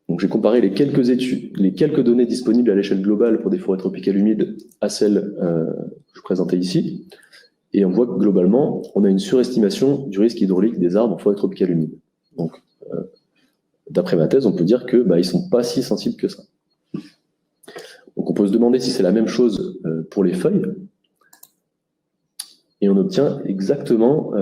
Donc j'ai comparé les quelques données disponibles à l'échelle globale pour des forêts tropicales humides à celles que je présentais ici, et on voit que globalement, on a une surestimation du risque hydraulique des arbres en forêt tropicale humide. Donc, d'après ma thèse, on peut dire que ils sont pas si sensibles que ça. Donc on peut se demander si c'est la même chose pour les feuilles, et on obtient exactement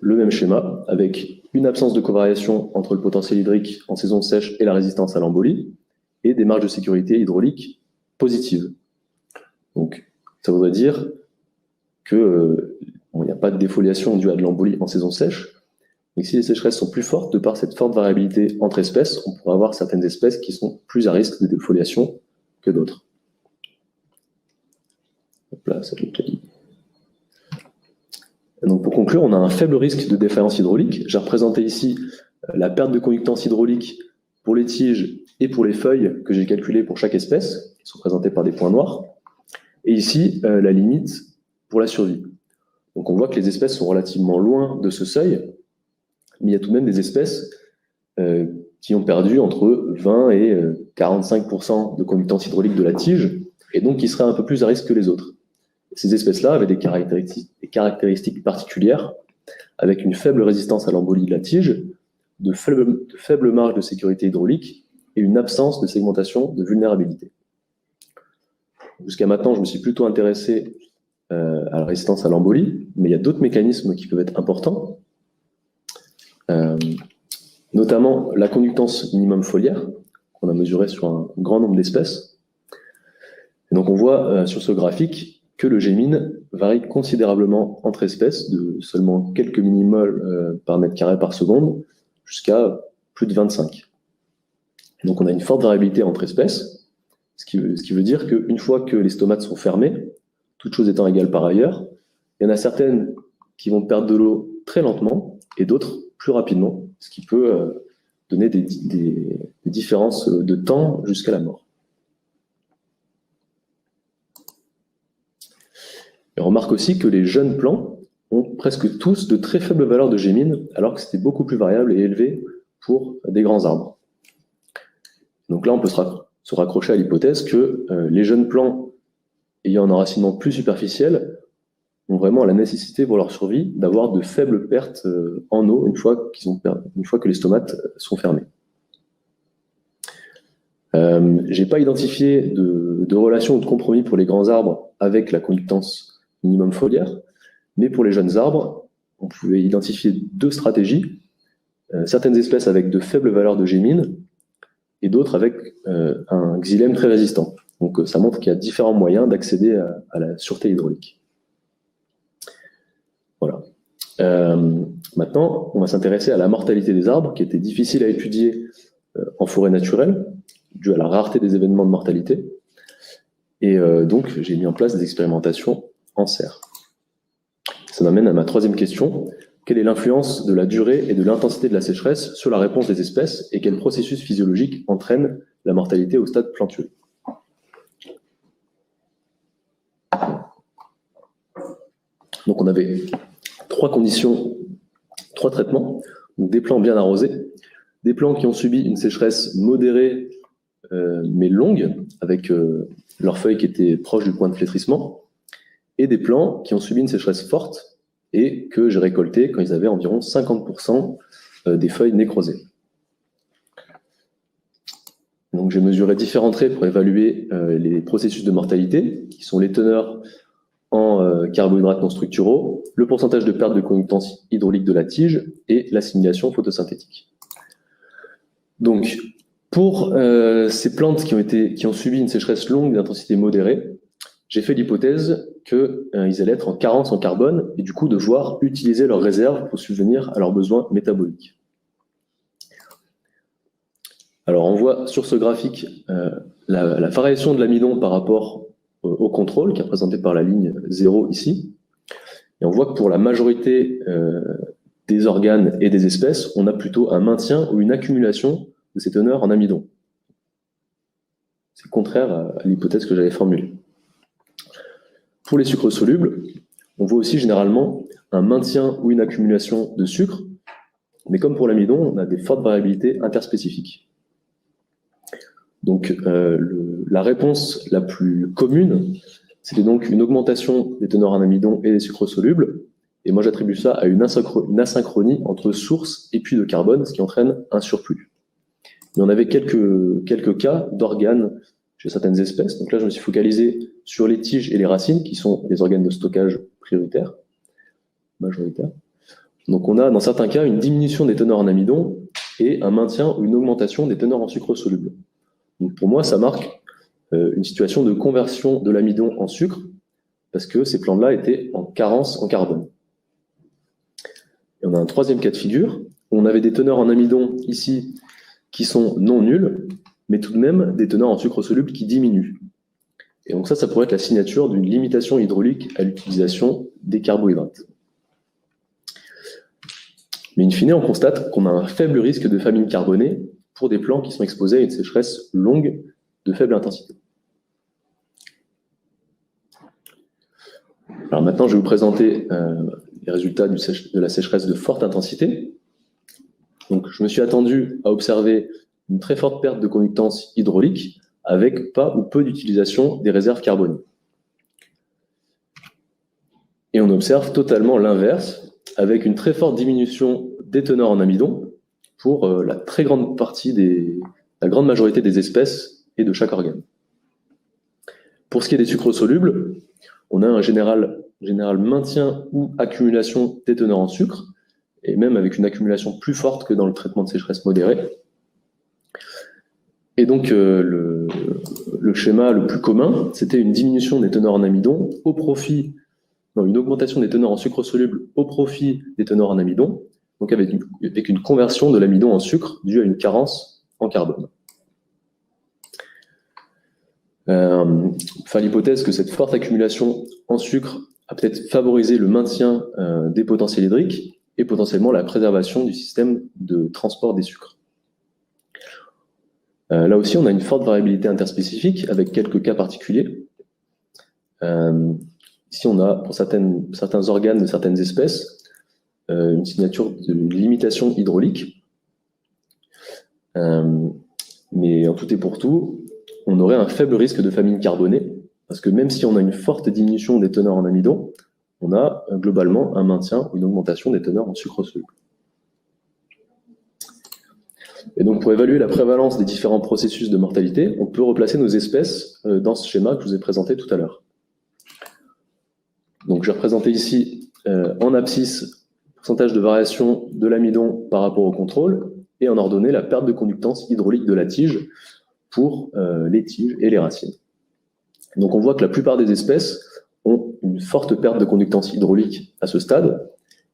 le même schéma, avec une absence de covariation entre le potentiel hydrique en saison sèche et la résistance à l'embolie, et des marges de sécurité hydraulique positives. Donc ça voudrait dire qu'il n'y a pas de défoliation due à de l'embolie en saison sèche, mais si les sécheresses sont plus fortes, de par cette forte variabilité entre espèces, on pourra avoir certaines espèces qui sont plus à risque de défoliation que d'autres. Hop là, ça fait quali. Donc pour conclure, on a un faible risque de défaillance hydraulique. J'ai représenté ici la perte de conductance hydraulique pour les tiges et pour les feuilles que j'ai calculées pour chaque espèce, qui sont présentées par des points noirs. Et ici, la limite pour la survie. Donc on voit que les espèces sont relativement loin de ce seuil, mais il y a tout de même des espèces qui ont perdu entre 20 et 45% de conductance hydraulique de la tige, et donc qui seraient un peu plus à risque que les autres. Ces espèces-là avaient des caractéristiques particulières, avec une faible résistance à l'embolie de la tige, de faibles marges de sécurité hydraulique et une absence de segmentation de vulnérabilité. Jusqu'à maintenant, je me suis plutôt intéressé à la résistance à l'embolie, mais il y a d'autres mécanismes qui peuvent être importants, notamment la conductance minimum foliaire, qu'on a mesurée sur un grand nombre d'espèces. Et donc on voit sur ce graphique que le Gémine varie considérablement entre espèces, de seulement quelques millimoles par mètre carré par seconde, jusqu'à plus de 25. Et donc on a une forte variabilité entre espèces, ce qui veut dire qu'une fois que les stomates sont fermés, toutes choses étant égales par ailleurs, il y en a certaines qui vont perdre de l'eau très lentement, et d'autres plus rapidement, ce qui peut donner des différences de temps jusqu'à la mort. Et on remarque aussi que les jeunes plants ont presque tous de très faibles valeurs de Gémine, alors que c'était beaucoup plus variable et élevé pour des grands arbres. Donc là, on peut se raccrocher à l'hypothèse que les jeunes plants ayant un enracinement plus superficiel ont vraiment la nécessité pour leur survie d'avoir de faibles pertes en eau une fois que les stomates sont fermés. J'ai pas identifié de relation ou de compromis pour les grands arbres avec la conductance minimum foliaire, mais pour les jeunes arbres, on pouvait identifier deux stratégies, certaines espèces avec de faibles valeurs de Gémine et d'autres avec un xylème très résistant. Donc ça montre qu'il y a différents moyens d'accéder à la sûreté hydraulique. Voilà. Maintenant, on va s'intéresser à la mortalité des arbres, qui était difficile à étudier en forêt naturelle, dû à la rareté des événements de mortalité. Et donc, j'ai mis en place des expérimentations en serre. Ça m'amène à ma troisième question. quelle est l'influence de la durée et de l'intensité de la sécheresse sur la réponse des espèces et quel processus physiologique entraîne la mortalité au stade plantueux. Donc on avait 3 conditions, 3 traitements, donc des plants bien arrosés, des plants qui ont subi une sécheresse modérée mais longue, avec leurs feuilles qui étaient proches du point de flétrissement, et des plants qui ont subi une sécheresse forte et que j'ai récolté quand ils avaient environ 50% des feuilles nécrosées. Donc j'ai mesuré différents traits pour évaluer les processus de mortalité, qui sont les teneurs en carbohydrates non structuraux, le pourcentage de perte de conductance hydraulique de la tige et l'assimilation photosynthétique. Donc, pour ces plantes qui ont subi une sécheresse longue d'intensité modérée, j'ai fait l'hypothèse qu'ils allaient être en carence en carbone et du coup devoir utiliser leurs réserves pour subvenir à leurs besoins métaboliques. Alors, on voit sur ce graphique la variation de l'amidon par rapport au contrôle, qui est représenté par la ligne 0 ici. Et on voit que pour la majorité des organes et des espèces, on a plutôt un maintien ou une accumulation de ces teneurs en amidon. C'est contraire à l'hypothèse que j'avais formulée. Pour les sucres solubles, on voit aussi généralement un maintien ou une accumulation de sucre, mais comme pour l'amidon, on a des fortes variabilités interspécifiques. Donc la réponse la plus commune, c'était donc une augmentation des teneurs en amidon et des sucres solubles, et moi j'attribue ça à une asynchronie entre source et puits de carbone, ce qui entraîne un surplus. Mais on avait quelques cas d'organes chez certaines espèces. Donc là, je me suis focalisé sur les tiges et les racines, qui sont les organes de stockage prioritaires, majoritaires. Donc on a, dans certains cas, une diminution des teneurs en amidon et un maintien ou une augmentation des teneurs en sucre soluble. Donc pour moi, ça marque une situation de conversion de l'amidon en sucre, parce que ces plantes-là étaient en carence en carbone. Et on a un troisième cas de figure. On avait des teneurs en amidon ici qui sont non nulles, mais tout de même des teneurs en sucre soluble qui diminuent. Et donc ça pourrait être la signature d'une limitation hydraulique à l'utilisation des carbohydrates. Mais in fine, on constate qu'on a un faible risque de famine carbonée pour des plants qui sont exposés à une sécheresse longue de faible intensité. Alors maintenant, je vais vous présenter les résultats de la sécheresse de forte intensité. Donc, je me suis attendu à observer une très forte perte de conductance hydraulique avec pas ou peu d'utilisation des réserves carbonées. Et on observe totalement l'inverse, avec une très forte diminution des teneurs en amidon pour la grande majorité des espèces et de chaque organe. Pour ce qui est des sucres solubles, on a un général maintien ou accumulation des teneurs en sucre, et même avec une accumulation plus forte que dans le traitement de sécheresse modérée. Et donc, le schéma le plus commun, c'était une diminution des teneurs en amidon une augmentation des teneurs en sucre soluble au profit des teneurs en amidon, donc avec une conversion de l'amidon en sucre due à une carence en carbone. Enfin, l'hypothèse que cette forte accumulation en sucre a peut-être favorisé le maintien des potentiels hydriques et potentiellement la préservation du système de transport des sucres. Là aussi, on a une forte variabilité interspécifique avec quelques cas particuliers. Ici, on a pour certains organes de certaines espèces une signature de limitation hydraulique. Mais en tout et pour tout, on aurait un faible risque de famine carbonée, parce que même si on a une forte diminution des teneurs en amidon, on a globalement un maintien ou une augmentation des teneurs en sucre soluble. Et donc, pour évaluer la prévalence des différents processus de mortalité, on peut replacer nos espèces dans ce schéma que je vous ai présenté tout à l'heure. Donc, je vais représenter ici en abscisse le pourcentage de variation de l'amidon par rapport au contrôle, et en ordonnée la perte de conductance hydraulique de la tige pour les tiges et les racines. Donc, on voit que la plupart des espèces ont une forte perte de conductance hydraulique à ce stade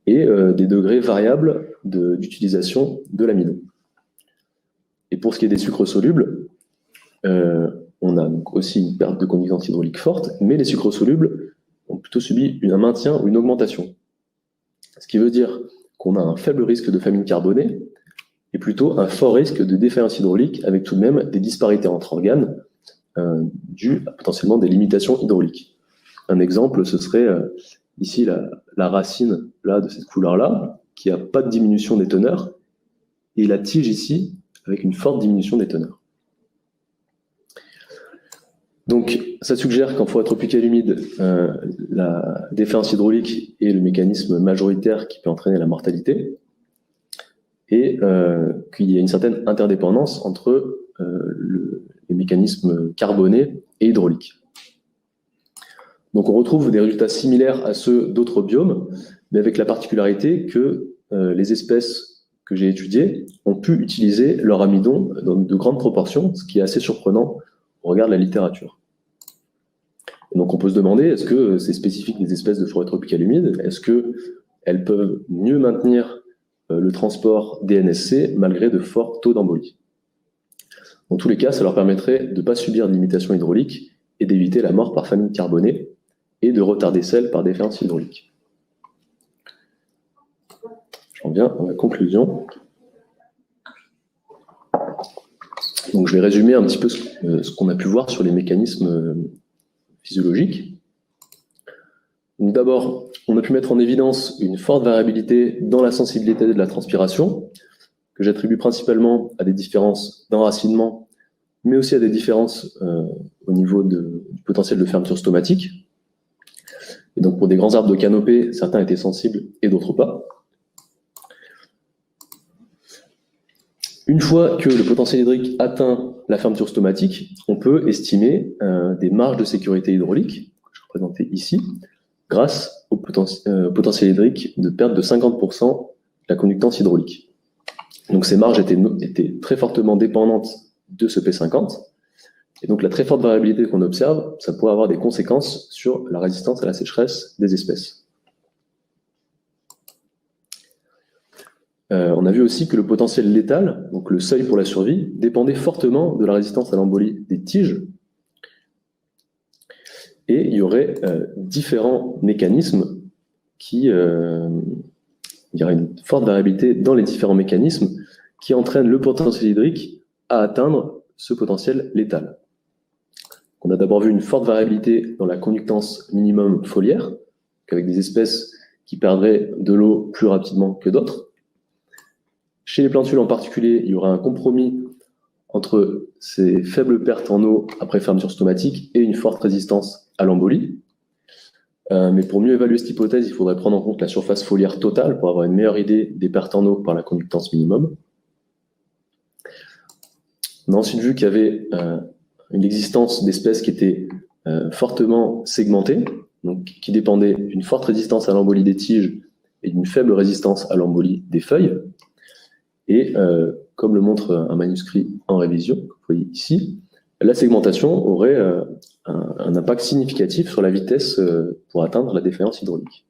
et des degrés variables d'utilisation de l'amidon. Et pour ce qui est des sucres solubles, on a donc aussi une perte de conductance hydraulique forte, mais les sucres solubles ont plutôt subi un maintien ou une augmentation. Ce qui veut dire qu'on a un faible risque de famine carbonée et plutôt un fort risque de défaillance hydraulique avec tout de même des disparités entre organes dues à potentiellement des limitations hydrauliques. Un exemple, ce serait ici la racine là, de cette couleur-là, qui n'a pas de diminution des teneurs, et la tige ici, avec une forte diminution des teneurs. Donc, ça suggère qu'en forêt tropicale humide, la défaillance hydraulique est le mécanisme majoritaire qui peut entraîner la mortalité, et qu'il y a une certaine interdépendance entre les mécanismes carbonés et hydrauliques. Donc on retrouve des résultats similaires à ceux d'autres biomes, mais avec la particularité que les espèces que j'ai étudiées ont pu utiliser leur amidon dans de grandes proportions, ce qui est assez surprenant au regard de la littérature. Et donc on peut se demander, est-ce que c'est spécifique des espèces de forêt tropicale humide? Est-ce qu'elles peuvent mieux maintenir le transport des NSC malgré de forts taux d'embolie? Dans tous les cas, ça leur permettrait de ne pas subir de limitation hydraulique et d'éviter la mort par famine carbonée et de retarder celle par défaillance hydraulique. J'en viens à la conclusion. Donc, je vais résumer un petit peu ce qu'on a pu voir sur les mécanismes physiologiques. Donc, d'abord, on a pu mettre en évidence une forte variabilité dans la sensibilité de la transpiration, que j'attribue principalement à des différences d'enracinement, mais aussi à des différences au niveau du potentiel de fermeture stomatique. Et donc, pour des grands arbres de canopée, certains étaient sensibles et d'autres pas. Une fois que le potentiel hydrique atteint la fermeture stomatique, on peut estimer des marges de sécurité hydraulique, que je représentais ici, grâce au potentiel hydrique de perte de 50% de la conductance hydraulique. Donc ces marges étaient très fortement dépendantes de ce P50. Et donc la très forte variabilité qu'on observe, ça pourrait avoir des conséquences sur la résistance à la sécheresse des espèces. On a vu aussi que le potentiel létal, donc le seuil pour la survie, dépendait fortement de la résistance à l'embolie des tiges. Et il y aurait différents mécanismes il y aurait une forte variabilité dans les différents mécanismes qui entraînent le potentiel hydrique à atteindre ce potentiel létal. On a d'abord vu une forte variabilité dans la conductance minimum foliaire, avec des espèces qui perdraient de l'eau plus rapidement que d'autres. Chez les plantules en particulier, il y aura un compromis entre ces faibles pertes en eau après fermeture stomatique et une forte résistance à l'embolie. Mais pour mieux évaluer cette hypothèse, il faudrait prendre en compte la surface foliaire totale pour avoir une meilleure idée des pertes en eau par la conductance minimum. On a ensuite vu qu'il y avait une existence d'espèces qui étaient fortement segmentées, donc qui dépendaient d'une forte résistance à l'embolie des tiges et d'une faible résistance à l'embolie des feuilles. Et comme le montre un manuscrit en révision, que vous voyez ici, la segmentation aurait un impact significatif sur la vitesse pour atteindre la défaillance hydraulique.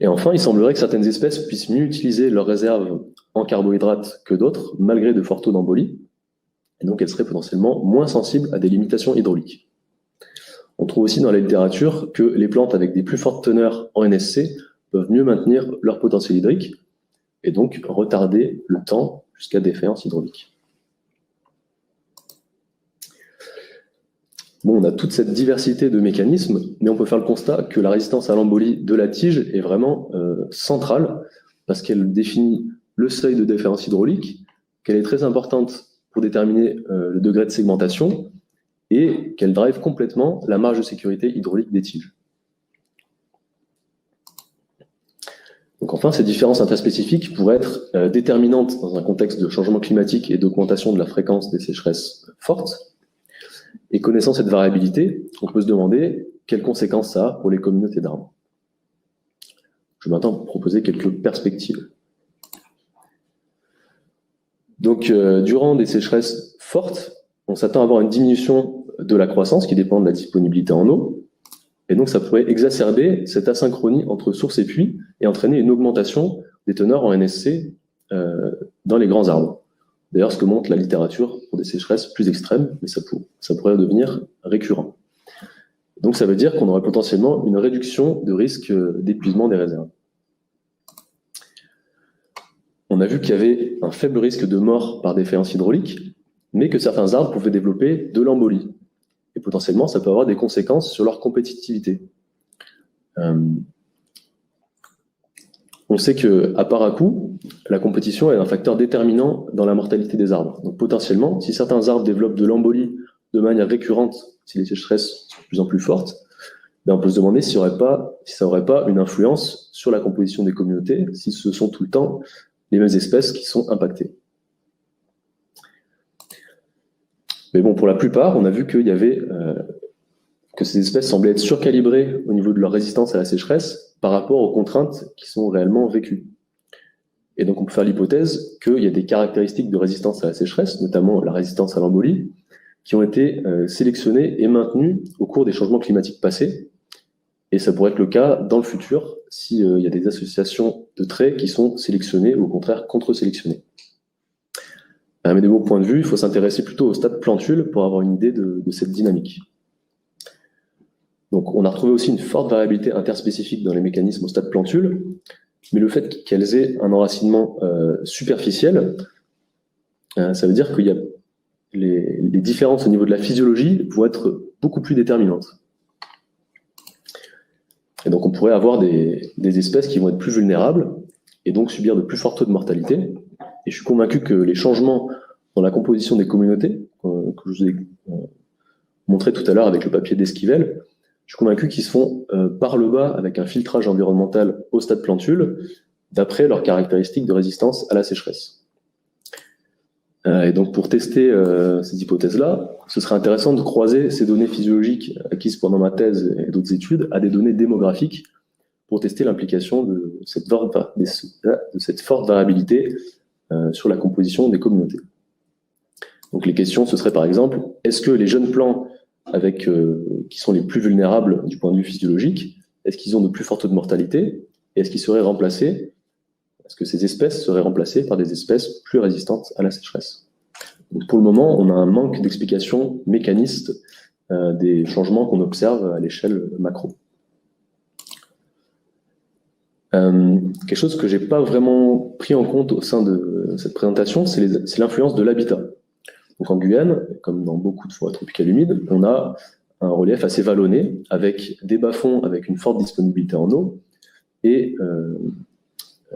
Et enfin, il semblerait que certaines espèces puissent mieux utiliser leurs réserves en carbohydrates que d'autres, malgré de forts taux d'embolie, et donc elles seraient potentiellement moins sensibles à des limitations hydrauliques. On trouve aussi dans la littérature que les plantes avec des plus fortes teneurs en NSC peuvent mieux maintenir leur potentiel hydrique, et donc retarder le temps jusqu'à défaillance hydraulique. Bon, on a toute cette diversité de mécanismes, mais on peut faire le constat que la résistance à l'embolie de la tige est vraiment centrale, parce qu'elle définit le seuil de défaillance hydraulique, qu'elle est très importante pour déterminer le degré de segmentation, et qu'elle drive complètement la marge de sécurité hydraulique des tiges. Donc enfin, ces différences interspécifiques pourraient être déterminantes dans un contexte de changement climatique et d'augmentation de la fréquence des sécheresses fortes. Et connaissant cette variabilité, on peut se demander quelles conséquences ça a pour les communautés d'arbres. Je vais maintenant proposer quelques perspectives. Donc, durant des sécheresses fortes, on s'attend à avoir une diminution de la croissance qui dépend de la disponibilité en eau. Et donc, ça pourrait exacerber cette asynchronie entre source et puits et entraîner une augmentation des teneurs en NSC dans les grands arbres. D'ailleurs, ce que montre la littérature pour des sécheresses plus extrêmes, mais ça pourrait devenir récurrent. Donc ça veut dire qu'on aurait potentiellement une réduction de risque d'épuisement des réserves. On a vu qu'il y avait un faible risque de mort par défaillance hydraulique, mais que certains arbres pouvaient développer de l'embolie. Et potentiellement, ça peut avoir des conséquences sur leur compétitivité. On sait qu'à Parakou, la compétition est un facteur déterminant dans la mortalité des arbres. Donc potentiellement, si certains arbres développent de l'embolie de manière récurrente, si les sécheresses sont de plus en plus fortes, ben on peut se demander si ça n'aurait pas une influence sur la composition des communautés, si ce sont tout le temps les mêmes espèces qui sont impactées. Mais bon, pour la plupart, on a vu qu'il y avait que ces espèces semblaient être surcalibrées au niveau de leur résistance à la sécheresse par rapport aux contraintes qui sont réellement vécues. Et donc on peut faire l'hypothèse qu'il y a des caractéristiques de résistance à la sécheresse, notamment la résistance à l'embolie, qui ont été sélectionnées et maintenues au cours des changements climatiques passés. Et ça pourrait être le cas dans le futur s'il y a des associations de traits qui sont sélectionnées ou au contraire contre-sélectionnées. Mais de mon point de vue, il faut s'intéresser plutôt au stade plantule pour avoir une idée de cette dynamique. Donc on a retrouvé aussi une forte variabilité interspécifique dans les mécanismes au stade plantule, mais le fait qu'elles aient un enracinement superficiel, ça veut dire qu'il y a les différences au niveau de la physiologie vont être beaucoup plus déterminantes. Et donc on pourrait avoir des espèces qui vont être plus vulnérables et donc subir de plus forts taux de mortalité. Et je suis convaincu que les changements dans la composition des communautés, que je vous ai montré tout à l'heure avec le papier d'Esquivel, je suis convaincu qu'ils se font par le bas avec un filtrage environnemental au stade plantule, d'après leurs caractéristiques de résistance à la sécheresse. Et donc pour tester ces hypothèses-là, ce serait intéressant de croiser ces données physiologiques acquises pendant ma thèse et d'autres études à des données démographiques pour tester l'implication de cette forte variabilité sur la composition des communautés. Donc les questions, ce serait par exemple, est-ce que les jeunes plants qui sont les plus vulnérables du point de vue physiologique, est-ce qu'ils ont de plus forts taux de mortalité? Et est-ce qu'ils seraient remplacés? Est-ce que ces espèces seraient remplacées par des espèces plus résistantes à la sécheresse? Donc pour le moment, on a un manque d'explication mécaniste des changements qu'on observe à l'échelle macro. Quelque chose que j'ai pas vraiment pris en compte au sein de cette présentation, c'est l'influence de l'habitat. Donc en Guyane, comme dans beaucoup de forêts tropicales humides, on a un relief assez vallonné, avec des bas-fonds avec une forte disponibilité en eau, et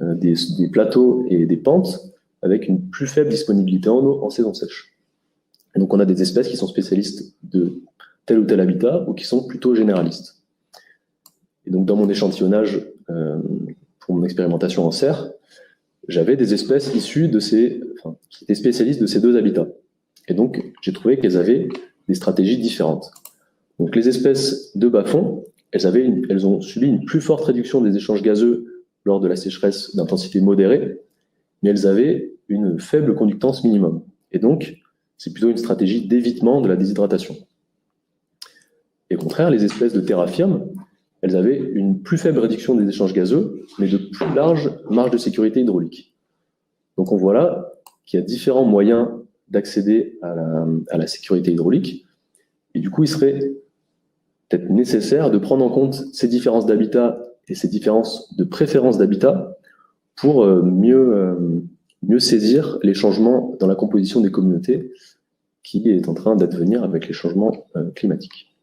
des plateaux et des pentes avec une plus faible disponibilité en eau en saison sèche. Et donc on a des espèces qui sont spécialistes de tel ou tel habitat, ou qui sont plutôt généralistes. Et donc dans mon échantillonnage, pour mon expérimentation en serre, j'avais des espèces issues qui étaient spécialistes de ces deux habitats. Et donc, j'ai trouvé qu'elles avaient des stratégies différentes. Donc, les espèces de bas-fond, elles ont subi une plus forte réduction des échanges gazeux lors de la sécheresse d'intensité modérée, mais elles avaient une faible conductance minimum. Et donc, c'est plutôt une stratégie d'évitement de la déshydratation. Et au contraire, les espèces de terraphium, elles avaient une plus faible réduction des échanges gazeux, mais de plus larges marges de sécurité hydraulique. Donc, on voit là qu'il y a différents moyens d'accéder à la sécurité hydraulique. Et du coup, il serait peut-être nécessaire de prendre en compte ces différences d'habitat et ces différences de préférence d'habitat pour mieux saisir les changements dans la composition des communautés qui est en train d'advenir avec les changements climatiques.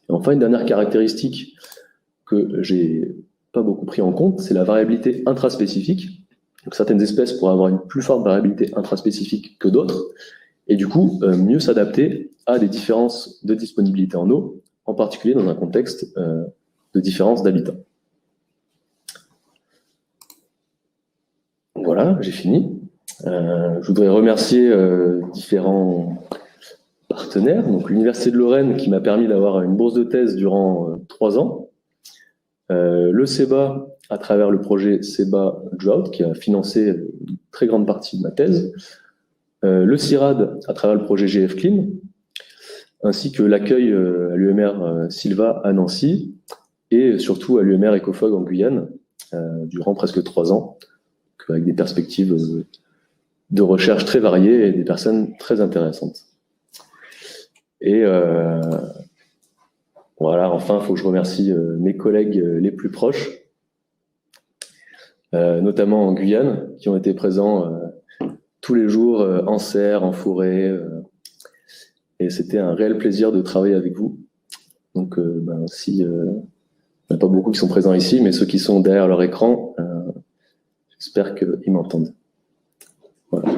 Et enfin, une dernière caractéristique que j'ai pas beaucoup pris en compte, c'est la variabilité intraspécifique. Donc, certaines espèces pourraient avoir une plus forte variabilité intraspécifique que d'autres, et du coup, mieux s'adapter à des différences de disponibilité en eau, en particulier dans un contexte de différence d'habitat. Voilà, j'ai fini. Je voudrais remercier différents partenaires. Donc, l'Université de Lorraine qui m'a permis d'avoir une bourse de thèse durant 3 ans. Le CEBA, à travers le projet CEBA Drought, qui a financé une très grande partie de ma thèse. Le CIRAD, à travers le projet GF Clim, ainsi que l'accueil à l'UMR Silva à Nancy, et surtout à l'UMR Ecofog en Guyane, durant presque 3 ans, avec des perspectives de recherche très variées et des personnes très intéressantes. Et Voilà, enfin, il faut que je remercie mes collègues les plus proches, notamment en Guyane, qui ont été présents tous les jours en serre, en forêt. Et c'était un réel plaisir de travailler avec vous. Donc, si il n'y en a pas beaucoup qui sont présents ici, mais ceux qui sont derrière leur écran, j'espère qu'ils m'entendent. Voilà.